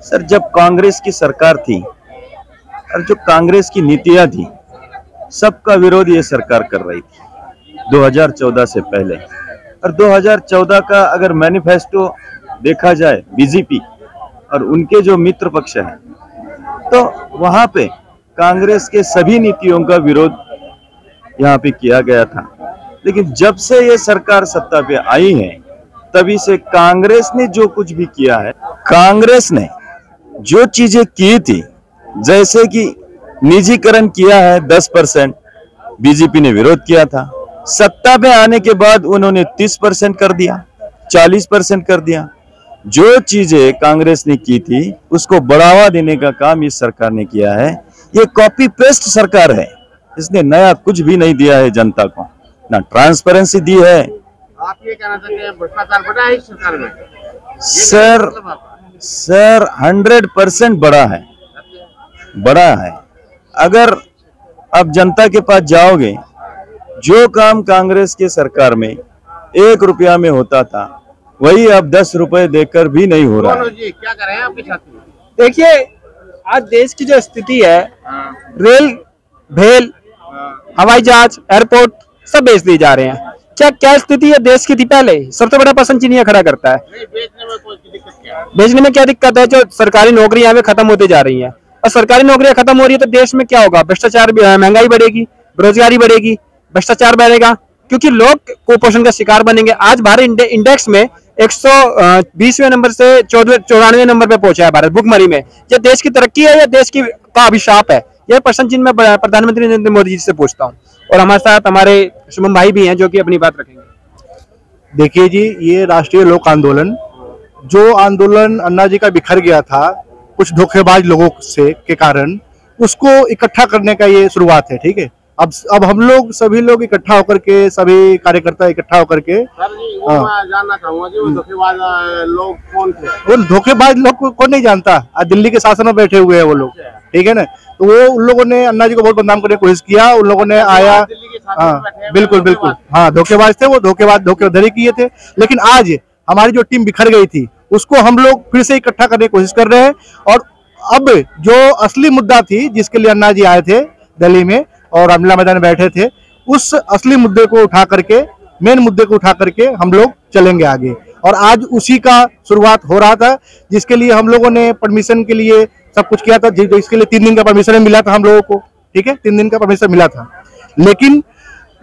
Sir, जब कांग्रेस की सरकार थी और जो कांग्रेस की नीतियां थी, सबका विरोध ये सरकार कर रही थी 2014 से पहले। और 2014 का अगर मैनिफेस्टो देखा जाए बीजेपी और उनके जो मित्र पक्ष हैं, तो वहां पे कांग्रेस के सभी नीतियों का विरोध यहाँ पे किया गया था। लेकिन जब से ये सरकार सत्ता पे आई है, तभी से कांग्रेस ने जो कुछ भी किया है, कांग्रेस ने जो चीजें की थी, जैसे कि निजीकरण किया है 10%, बीजेपी ने विरोध किया था। सत्ता पे आने के बाद उन्होंने 30% कर दिया, 40% कर दिया। जो चीजें कांग्रेस ने की थी उसको बढ़ावा देने का काम इस सरकार ने किया है। ये कॉपी पेस्ट सरकार है, इसने नया कुछ भी नहीं दिया है जनता को, ना ट्रांसपेरेंसी दी है। आप ये कहना चाहते हैं भ्रष्टाचार बढ़ा है इस सरकार में? सर 100% बड़ा है। अगर अब जनता के पास जाओगे, जो काम कांग्रेस के सरकार में 1 रुपया में होता था, वही अब 10 रुपए देकर भी नहीं हो रहा है। क्या कर रहे हैं आपके साथी? देखिए, आज देश की जो स्थिति है, रेल, भेल, हवाई जहाज, एयरपोर्ट सब बेच दिए जा रहे हैं। क्या स्थिति है देश की थी पहले? सबसे बड़ा प्रश्न चीनिया खड़ा करता है। बेचने में कोई दिक्कत क्या है? बेचने में क्या दिक्कत है? जो सरकारी नौकरियां खत्म होती जा रही हैं, और सरकारी नौकरियां खत्म हो रही है तो देश में क्या होगा? भ्रष्टाचार, महंगाई बढ़ेगी, बेरोजगारी बढ़ेगी, भ्रष्टाचार बढ़ेगा, क्योंकि लोग कुपोषण का शिकार बनेंगे। आज भारत इंडेक्स में 120वें नंबर से 94वें नंबर पे पहुंचा है भारत भुखमरी में। यह देश की तरक्की है या देश का अभिशाप है? यह प्रश्न चिन्ह मैं प्रधानमंत्री नरेंद्र मोदी जी से पूछता हूँ। और हमारे साथ हमारे शुभम भाई भी हैं जो कि अपनी बात रखेंगे। देखिए जी, ये राष्ट्रीय लोक आंदोलन, जो आंदोलन अन्ना जी का बिखर गया था कुछ धोखेबाज लोगों से के कारण, उसको इकट्ठा करने का ये शुरुआत है। ठीक है, अब हम लोग सभी लोग इकट्ठा होकर के, सभी कार्यकर्ता इकट्ठा होकर के, मैं जानना चाहूंगा कि वो धोखेबाज लोग कौन थे? वो धोखेबाज लोग को नहीं जानता, आज दिल्ली के शासन में बैठे हुए हैं वो लोग। ठीक है ना, तो वो उन लोगों ने अन्ना जी को बहुत बदनाम करने की कोशिश किया। उन लोगों ने आया, हाँ बिल्कुल, हाँ धोखेबाज थे वो, धोखेधड़ी किए थे। लेकिन आज हमारी जो टीम बिखर गई थी, उसको हम लोग फिर से इकट्ठा करने की कोशिश कर रहे हैं। और अब जो असली मुद्दा थी, जिसके लिए अन्ना जी आए थे दिल्ली में और रामलीला मैदान में बैठे थे, उस असली मुद्दे को उठा करके, मेन मुद्दे को उठा करके हम लोग चलेंगे आगे। और आज उसी का शुरुआत हो रहा था, जिसके लिए हम लोगों ने परमिशन के लिए सब कुछ किया था। इसके लिए 3 दिन का परमिशन मिला था हम लोगों को। ठीक है, 3 दिन का परमिशन मिला था, लेकिन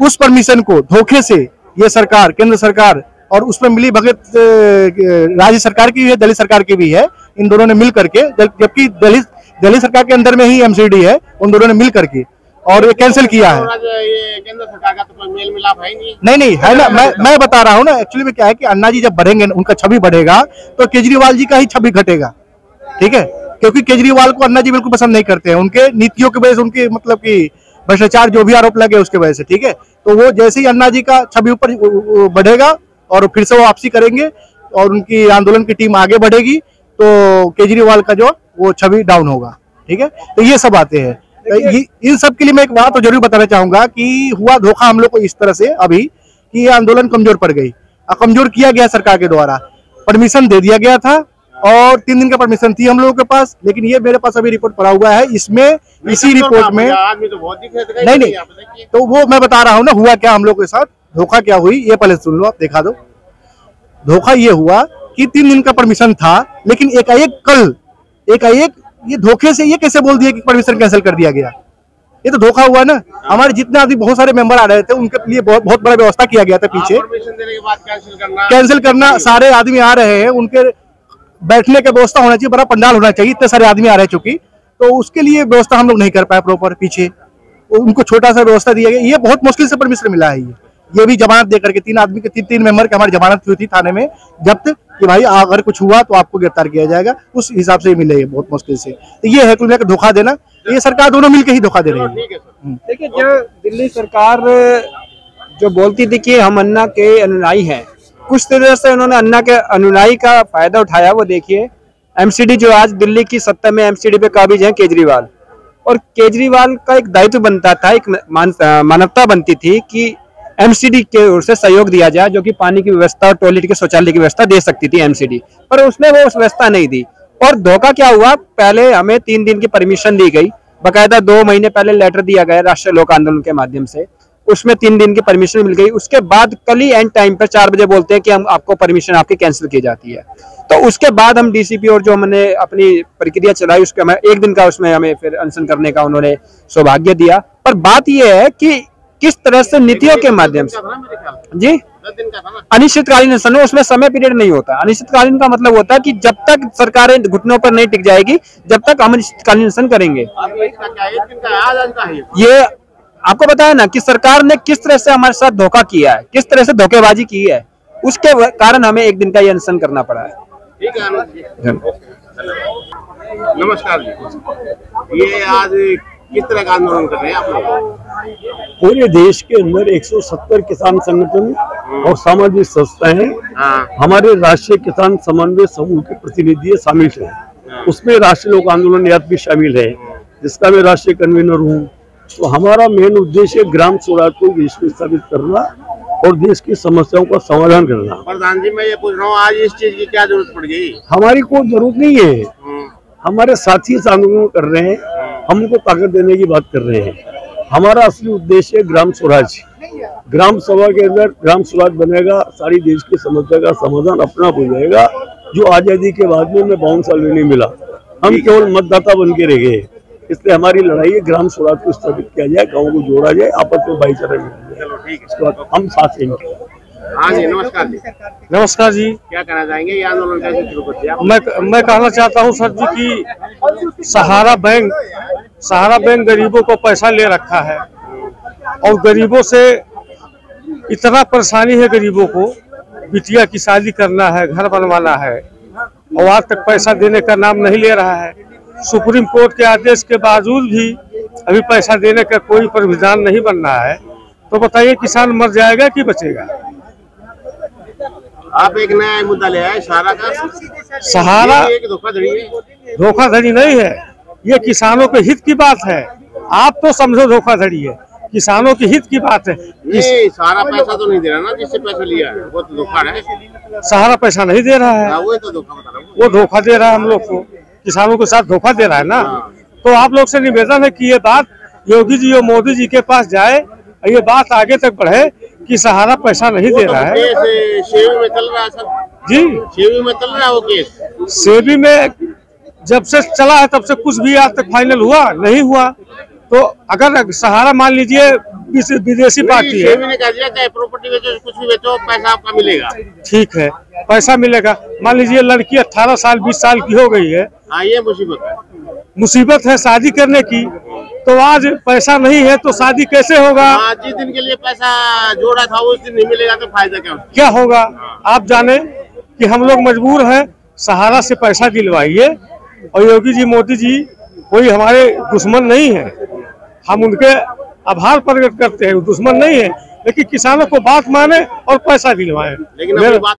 उस परमिशन को धोखे से ये सरकार, केंद्र सरकार और उसमें मिली भगत राज्य सरकार की भी है, दिल्ली सरकार की भी है, इन दोनों ने मिल करके, जबकि दिल्ली सरकार के अंदर में ही एमसीडी है, उन दोनों ने मिल करके और ये कैंसिल किया है। ये केंद्र सरकार का तो कोई मेल मिलाप है नहीं है ना। मैं बता रहा हूँ ना, एक्चुअली में क्या है कि अन्ना जी जब बढ़ेंगे, उनका छवि बढ़ेगा, तो केजरीवाल जी का ही छवि घटेगा। ठीक है, क्योंकि केजरीवाल को अन्ना जी बिल्कुल पसंद नहीं करते हैं, उनके नीतियों की वजह से, उनके मतलब कि भ्रष्टाचार जो भी आरोप लगे उसके वजह से। ठीक है, तो वो जैसे ही अन्ना जी का छवि ऊपर बढ़ेगा और फिर से वो वापसी करेंगे और उनकी आंदोलन की टीम आगे बढ़ेगी, तो केजरीवाल का जो वो छवि डाउन होगा। ठीक है, तो ये सब बातें हैं। इन सब के लिए मैं एक बात तो जरूर बताना चाहूंगा कि हुआ धोखा हम लोग को इस तरह से अभी, कि ये आंदोलन कमजोर पड़ गई, कमजोर किया गया सरकार के द्वारा। परमिशन दे दिया गया था और 3 दिन का परमिशन थी हम लोगों के पास, लेकिन ये मेरे पास अभी रिपोर्ट पड़ा हुआ है। इसमें इसी रिपोर्ट में नहीं, तो वो मैं बता रहा हूँ ना, हुआ क्या हम लोग के साथ, धोखा क्या हुई, ये पहले सुन लो, आप दिखा दो। धोखा ये हुआ कि 3 दिन का परमिशन था, लेकिन एकाएक ये धोखे से ये कैसे बोल दिया कि परमिशन कैंसिल कर दिया गया? ये तो धोखा हुआ ना। हमारे जितने आदमी, बहुत सारे मेंबर आ रहे थे, उनके लिए बहुत बड़ा व्यवस्था किया गया था पीछे। परमिशन देने के बाद कैंसिल करना, सारे आदमी आ रहे हैं, उनके बैठने की व्यवस्था होना चाहिए, बड़ा पंडाल होना चाहिए, इतने सारे आदमी आ रहे हैं चूंकि, तो उसके लिए व्यवस्था हम लोग नहीं कर पाए प्रॉपर पीछे, उनको छोटा सा व्यवस्था दिया गया। ये बहुत मुश्किल से परमिशन मिला है। ये भी जमानत दे करके 3 आदमी के 3 मेंबर की हमारी जमानत हुई थी थाने में जब्त, कि भाई अगर कुछ हुआ तो आपको गिरफ्तार किया जाएगा, उस हिसाब से मिले बहुत मुश्किल से। तो ये है कुल धोखा देना, ये सरकार दोनों मिलकर ही धोखा दे रही है। देखिए, जो दिल्ली सरकार जो बोलती थी कि हम अन्ना के अनुयायी हैं, कुछ तरह से उन्होंने अन्ना के अनुयायी का फायदा उठाया। वो देखिए, एमसीडी जो आज दिल्ली की सत्ता में एमसीडी पे काबिज है केजरीवाल, और केजरीवाल का एक दायित्व बनता था, एक मानवता बनती थी कि एमसीडी के ओर से सहयोग दिया जाए, जो कि पानी की व्यवस्था और टॉयलेट के शौचालय की व्यवस्था दे सकती थी एमसीडी, पर उसने वो उस व्यवस्था नहीं दी। और धोखा क्या हुआ, पहले हमें 3 दिन की परमिशन दी गई, बकायदा 2 महीने पहले लेटर दिया गया राष्ट्रीय लोक आंदोलन के माध्यम से, उसमें 3 दिन की परमिशन मिल गई। उसके बाद कल ही एंड टाइम पर 4 बजे बोलते हैं कि हम आपको परमिशन आपकी कैंसिल की जाती है। तो उसके बाद हम डीसीपी और जो हमने अपनी प्रक्रिया चलाई उसके हमें 1 दिन का उसमें हमें फिर अनशन करने का उन्होंने सौभाग्य दिया। पर बात यह है कि किस तरह से नीतियों के माध्यम से जी 10 दिन का था ना। अनिश्चितकालीन अनशन, उसमें समय पीरियड नहीं होता। अनिश्चितकालीन का मतलब होता है कि जब तक सरकारें घुटनों पर नहीं टिक जाएगी जब तक हम अनिश्चितकालीन अनशन करेंगे। अब इसका क्या 1 दिन का आज का है ये आपको बताया ना कि सरकार ने किस तरह से हमारे साथ धोखा किया है, किस तरह से धोखेबाजी की है, उसके कारण हमें 1 दिन का ये अनशन करना पड़ा है। ठीक है अनुज जी। नमस्कार जी, ये आज किस तरह का आंदोलन कर रहे हैं आप लोग? पूरे देश के अंदर 170 किसान संगठन और सामाजिक संस्थाएं हमारे राष्ट्रीय किसान समन्वय समूह के प्रतिनिधि शामिल हैं। उसमें राष्ट्रीय लोक आंदोलन याद भी शामिल है, जिसका मैं राष्ट्रीय कन्वीनर हूँ। तो हमारा मेन उद्देश्य ग्राम स्वराज को देश में स्थापित करना और देश की समस्याओं का समाधान करना। प्रधान जी, मैं ये पूछ रहा हूँ आज इस चीज की क्या जरूरत पड़ गई? हमारी कोई जरूरत नहीं है, हमारे साथी इस आंदोलन कर रहे हैं, हम उनको ताकत देने की बात कर रहे हैं। हमारा असली उद्देश्य है ग्राम स्वराज। ग्राम सभा के अंदर ग्राम स्वराज बनेगा, सारी देश की समस्या का समाधान अपना हो जाएगा, जो आजादी के बाद में 52 साल में नहीं मिला। हम केवल मतदाता बन के रह गए, इसलिए हमारी लड़ाई है ग्राम स्वराज को स्थापित किया जाए, गाँव को जोड़ा जाए, आपस में भाईचारा मिल जाए। चलो ठीक है, इसके बाद हम साथ हैं। हाँ जी, नमस्कार जी। नमस्कार जी। क्या कहना चाहेंगे, ये आंदोलन कैसे शुरू करते हैं आप? मैं कहना चाहता हूं सर जी कि सहारा बैंक गरीबों को पैसा ले रखा है और गरीबों से इतना परेशानी है, गरीबों को बिटिया की शादी करना है, घर बनवाना है और आज तक पैसा देने का नाम नहीं ले रहा है। सुप्रीम कोर्ट के आदेश के बावजूद भी अभी पैसा देने का कोई प्रावधान नहीं बन रहा है। तो बताइए किसान मर जाएगा कि बचेगा? आप एक नया मुद्दा ले आए सहारा का। सहारा एक धोखाधड़ी है। धोखाधड़ी नहीं है, ये किसानों के हित की बात है। आप तो समझो धोखाधड़ी है, किसानों के हित की बात है। नहीं, सहारा पैसा तो नहीं दे रहा ना, जिससे पैसा लिया है वो तो धोखा है। सहारा पैसा नहीं दे रहा है, वो तो धोखा बता रहा हूँ। वो धोखा दे रहा है, हम लोग को किसानों के साथ धोखा दे रहा है ना। तो आप लोग से निवेदन है कि ये बात योगी जी और मोदी जी के पास जाए, ये बात आगे तक बढ़े कि सहारा पैसा नहीं दे रहा है। सेवी में चल रहा है सर जी, सेवी में चल रहा है वो केस। सेवी में जब से चला है तब से कुछ भी आज तक फाइनल हुआ नहीं हुआ। तो अगर सहारा मान लीजिए विदेशी पार्टी है, सेवी ने कह दिया चाहे प्रॉपर्टी बेचो, कुछ भी बेचो, पैसा आपका मिलेगा। ठीक है, पैसा मिलेगा। मान लीजिए लड़की 18 साल 20 साल की हो गई है, हाँ ये मुसीबत है। मुसीबत है शादी करने की, तो आज पैसा नहीं है तो शादी कैसे होगा? जिस दिन के लिए पैसा जोड़ा था उस दिन नहीं मिलेगा तो फायदा क्या होगा? आप जाने कि हम लोग मजबूर हैं, सहारा से पैसा दिलवाइए। और योगी जी मोदी जी कोई हमारे दुश्मन नहीं है, हम उनके आभार प्रकट करते हैं, दुश्मन नहीं है, लेकिन किसानों को बात माने और पैसा दिलवाएं। लेकिन